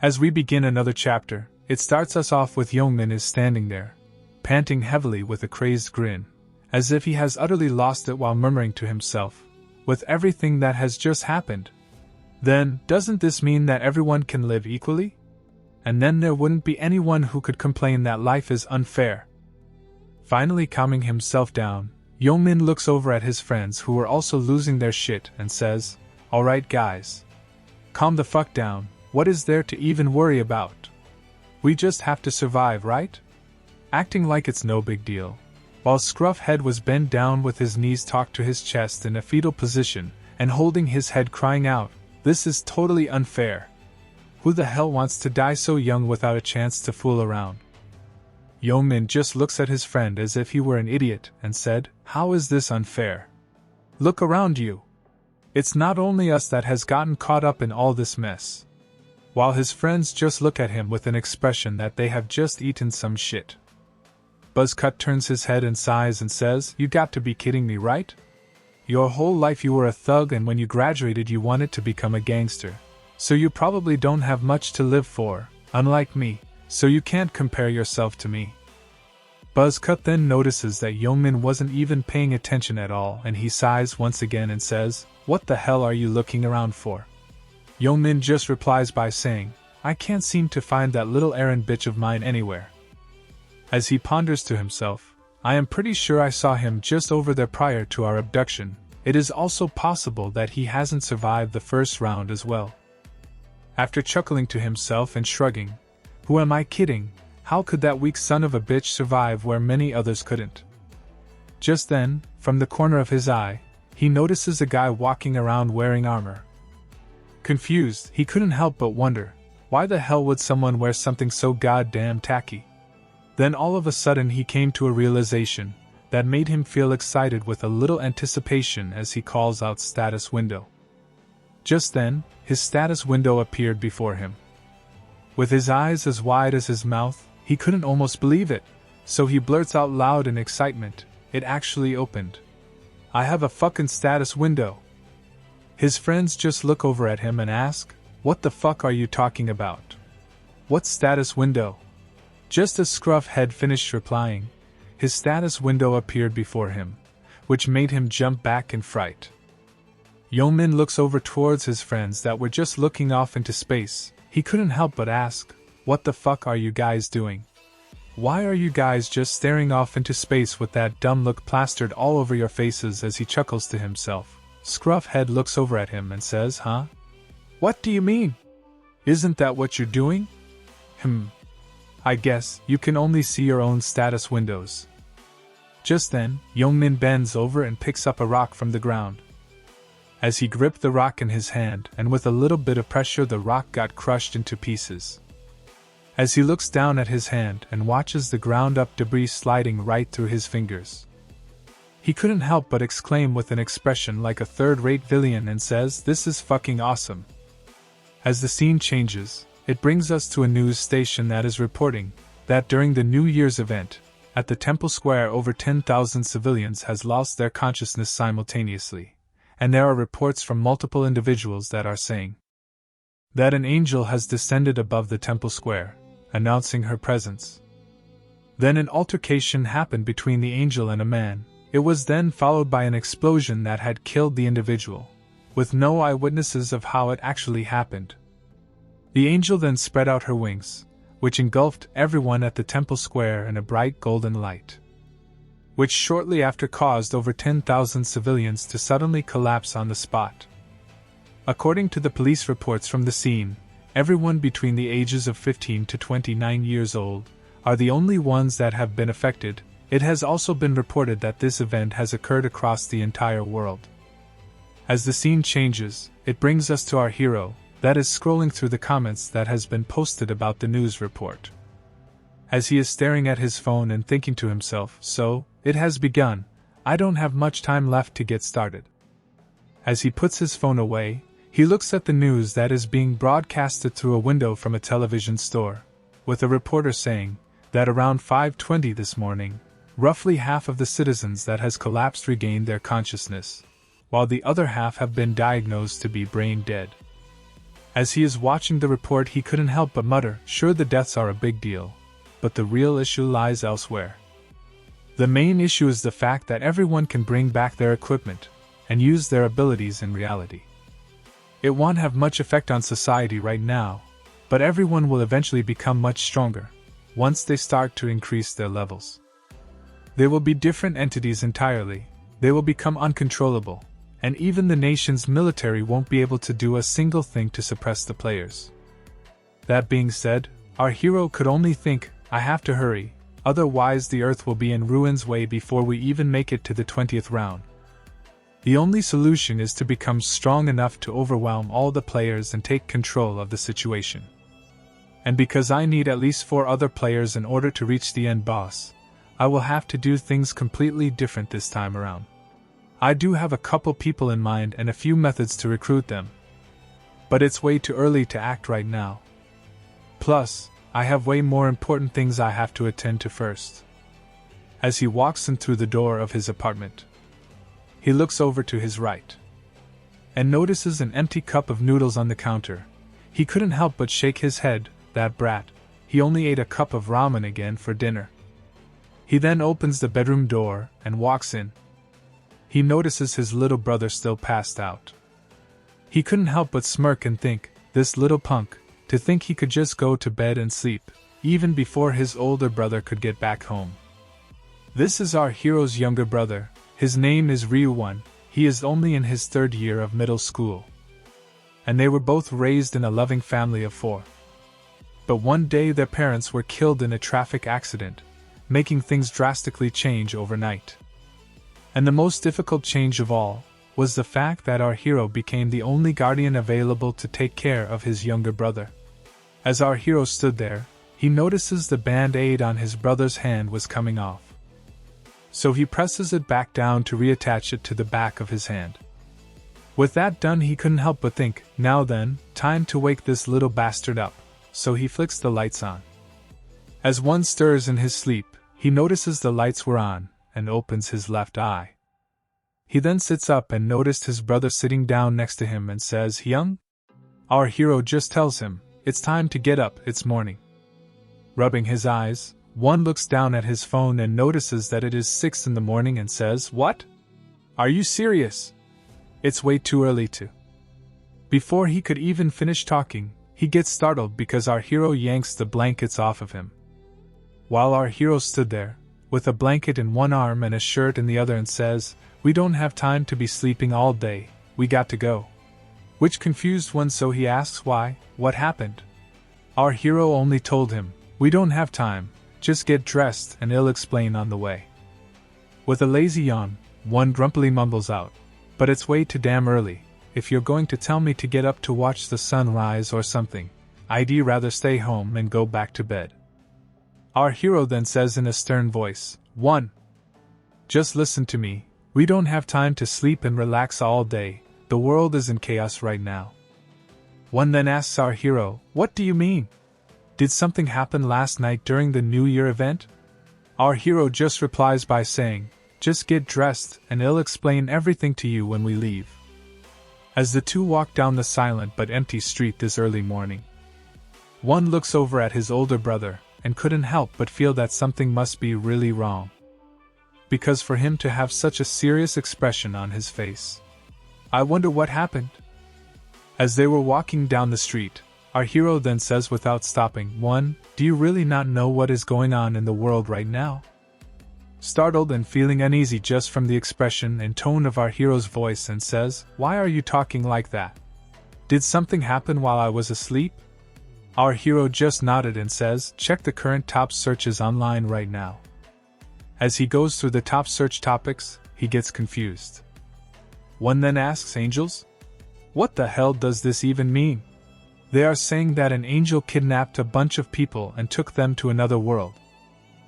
As we begin another chapter, it starts us off with Ryu Min is standing there, panting heavily with a crazed grin, as if he has utterly lost it while murmuring to himself, with everything that has just happened. Then, doesn't this mean that everyone can live equally? And then there wouldn't be anyone who could complain that life is unfair. Finally calming himself down, Ryu Min looks over at his friends who were also losing their shit and says, "Alright guys. Calm the fuck down, what is there to even worry about? We just have to survive, right?" Acting like it's no big deal, while Scruffhead was bent down with his knees tucked to his chest in a fetal position and holding his head crying out, "This is totally unfair. Who the hell wants to die so young without a chance to fool around?" Ryu Min just looks at his friend as if he were an idiot and said, "How is this unfair? Look around you. It's not only us that has gotten caught up in all this mess." While his friends just look at him with an expression that they have just eaten some shit. Buzzcut turns his head and sighs and says, "You got to be kidding me, right? Your whole life you were a thug, and when you graduated you wanted to become a gangster. So you probably don't have much to live for, unlike me, so you can't compare yourself to me." Buzzcut then notices that Ryu Min wasn't even paying attention at all, and he sighs once again and says, "What the hell are you looking around for?" Ryu Min just replies by saying, "I can't seem to find that little errand bitch of mine anywhere." As he ponders to himself, "I am pretty sure I saw him just over there prior to our abduction. It is also possible that he hasn't survived the first round as well." After chuckling to himself and shrugging, "Who am I kidding? How could that weak son of a bitch survive where many others couldn't?" Just then, from the corner of his eye, he notices a guy walking around wearing armor. Confused, he couldn't help but wonder, why the hell would someone wear something so goddamn tacky? Then all of a sudden he came to a realization that made him feel excited with a little anticipation as he calls out "status window." Just then, his status window appeared before him. With his eyes as wide as his mouth, he couldn't almost believe it, so he blurts out loud in excitement, "It actually opened. I have a fucking status window." His friends just look over at him and ask, "What the fuck are you talking about? What status window?" Just as Scruffhead finished replying, his status window appeared before him, which made him jump back in fright. Ryu Min looks over towards his friends that were just looking off into space. He couldn't help but ask, "What the fuck are you guys doing? Why are you guys just staring off into space with that dumb look plastered all over your faces?" As he chuckles to himself, Scruffhead looks over at him and says, "Huh? What do you mean? Isn't that what you're doing? I guess you can only see your own status windows." Just then, Ryu Min bends over and picks up a rock from the ground. As he gripped the rock in his hand, and with a little bit of pressure the rock got crushed into pieces. As he looks down at his hand and watches the ground-up debris sliding right through his fingers, he couldn't help but exclaim with an expression like a third-rate villain and says, "This is fucking awesome." As the scene changes, it brings us to a news station that is reporting that during the New Year's event, at the Temple Square over 10,000 civilians has lost their consciousness simultaneously, and there are reports from multiple individuals that are saying that an angel has descended above the Temple Square, announcing her presence. Then an altercation happened between the angel and a man. It was then followed by an explosion that had killed the individual, with no eyewitnesses of how it actually happened. The angel then spread out her wings, which engulfed everyone at the Temple Square in a bright golden light, which shortly after caused over 10,000 civilians to suddenly collapse on the spot. According to the police reports from the scene, everyone between the ages of 15 to 29 years old are the only ones that have been affected. It has also been reported that this event has occurred across the entire world. As the scene changes, it brings us to our hero, that is scrolling through the comments that has been posted about the news report. As he is staring at his phone and thinking to himself, "So, it has begun, I don't have much time left to get started." As he puts his phone away, he looks at the news that is being broadcasted through a window from a television store, with a reporter saying that around 5:20 this morning, roughly half of the citizens that has collapsed regained their consciousness, while the other half have been diagnosed to be brain dead. As he is watching the report, he couldn't help but mutter, "Sure, the deaths are a big deal, but the real issue lies elsewhere." The main issue is the fact that everyone can bring back their equipment and use their abilities in reality. It won't have much effect on society right now, but everyone will eventually become much stronger once they start to increase their levels. They will be different entities entirely, they will become uncontrollable, and even the nation's military won't be able to do a single thing to suppress the players. That being said, our hero could only think, "I have to hurry, otherwise the Earth will be in ruins way before we even make it to the 20th round." The only solution is to become strong enough to overwhelm all the players and take control of the situation. And because I need at least 4 other players in order to reach the end boss, I will have to do things completely different this time around. I do have a couple people in mind and a few methods to recruit them, but it's way too early to act right now. Plus, I have way more important things I have to attend to first. As he walks in through the door of his apartment, he looks over to his right and notices an empty cup of noodles on the counter. He couldn't help but shake his head. That brat, he only ate a cup of ramen again for dinner. He then opens the bedroom door and walks in. He notices his little brother still passed out. He couldn't help but smirk and think, this little punk, to think he could just go to bed and sleep, even before his older brother could get back home. This is our hero's younger brother. His name is Ryu Min. He is only in his 3rd year of middle school. And they were both raised in a loving family of 4. But one day their parents were killed in a traffic accident, making things drastically change overnight. And the most difficult change of all was the fact that our hero became the only guardian available to take care of his younger brother. As our hero stood there, he notices the band-aid on his brother's hand was coming off. So he presses it back down to reattach it to the back of his hand. With that done, he couldn't help but think, now then, time to wake this little bastard up. So he flicks the lights on. As one stirs in his sleep, he notices the lights were on, and opens his left eye. He then sits up and noticed his brother sitting down next to him and says, "Young?" Our hero just tells him, "It's time to get up, it's morning." Rubbing his eyes, one looks down at his phone and notices that it is 6 in the morning and says, "What? Are you serious? It's way too early to." Before he could even finish talking, he gets startled because our hero yanks the blankets off of him. While our hero stood there, with a blanket in one arm and a shirt in the other, and says, "We don't have time to be sleeping all day, we got to go." Which confused one, so he asks why, what happened? Our hero only told him, "We don't have time, just get dressed and I'll explain on the way." With a lazy yawn, one grumpily mumbles out, "But it's way too damn early. If you're going to tell me to get up to watch the sun rise or something, I'd rather stay home and go back to bed." Our hero then says in a stern voice, "One, just listen to me, we don't have time to sleep and relax all day, the world is in chaos right now." One then asks our hero, "What do you mean? Did something happen last night during the New Year event?" Our hero just replies by saying, "Just get dressed and I'll explain everything to you when we leave." As the two walk down the silent but empty street this early morning, one looks over at his older brother and couldn't help but feel that something must be really wrong. Because for him to have such a serious expression on his face, I wonder what happened. As they were walking down the street, our hero then says without stopping, "One, do you really not know what is going on in the world right now?" Startled and feeling uneasy just from the expression and tone of our hero's voice, and says, "Why are you talking like that? Did something happen while I was asleep?" Our hero just nodded and says, "Check the current top searches online right now." As he goes through the top search topics, he gets confused. One then asks, "Angels? What the hell does this even mean? They are saying that an angel kidnapped a bunch of people and took them to another world."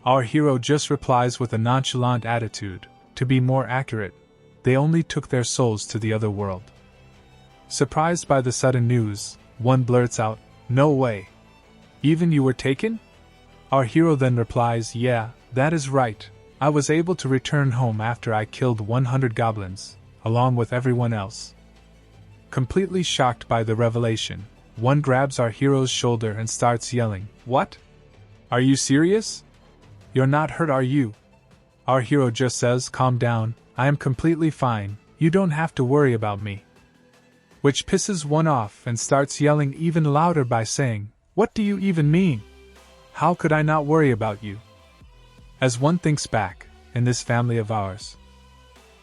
Our hero just replies with a nonchalant attitude, "To be more accurate, they only took their souls to the other world." Surprised by the sudden news, one blurts out, "No way! Even you were taken?" Our hero then replies, "Yeah, that is right. I was able to return home after I killed 100 goblins, along with everyone else." Completely shocked by the revelation, One grabs our hero's shoulder and starts yelling, "What? Are you serious? You're not hurt, are you?" Our hero just says, "Calm down, I am completely fine, you don't have to worry about me." Which pisses one off and starts yelling even louder by saying, "What do you even mean? How could I not worry about you?" As one thinks back, in this family of ours,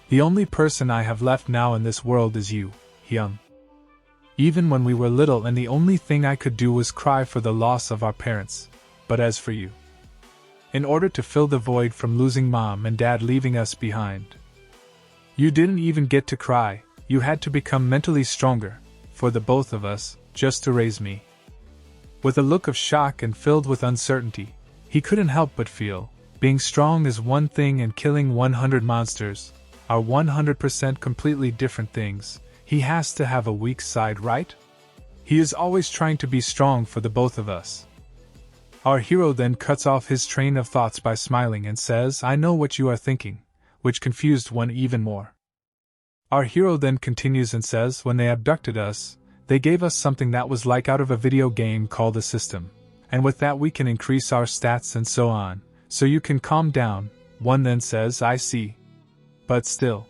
the only person I have left now in this world is you, Hyung. Even when we were little and the only thing I could do was cry for the loss of our parents, but as for you, in order to fill the void from losing mom and dad leaving us behind, you didn't even get to cry, you had to become mentally stronger, for the both of us, just to raise me. With a look of shock and filled with uncertainty, he couldn't help but feel, being strong is one thing and killing 100 monsters are 100% completely different things. He has to have a weak side, right? He is always trying to be strong for the both of us. Our hero then cuts off his train of thoughts by smiling and says, "I know what you are thinking," which confused one even more. Our hero then continues and says, "When they abducted us, they gave us something that was like out of a video game called a system, and with that we can increase our stats and so on, so you can calm down." One then says, "I see. But still."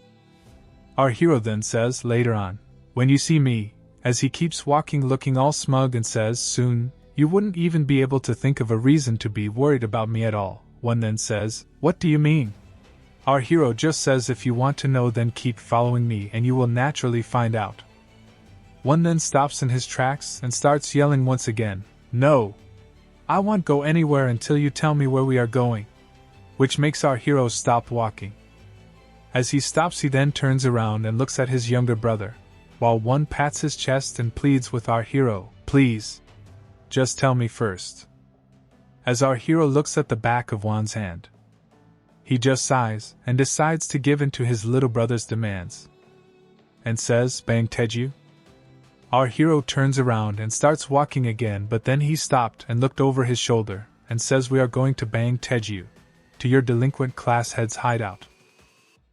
Our hero then says later on, "When you see me," as he keeps walking looking all smug and says, "Soon, you wouldn't even be able to think of a reason to be worried about me at all." One then says, "What do you mean?" Our hero just says, "If you want to know, then keep following me and you will naturally find out." One then stops in his tracks and starts yelling once again, "No! I won't go anywhere until you tell me where we are going," which makes our hero stop walking. As he stops, he then turns around and looks at his younger brother, while one pats his chest and pleads with our hero, "Please, just tell me first." As our hero looks at the back of Wan's hand, he just sighs and decides to give in to his little brother's demands, and says, "Bang Teju?" Our hero turns around and starts walking again, but then he stopped and looked over his shoulder and says, "We are going to Bang Teju, to your delinquent class head's hideout."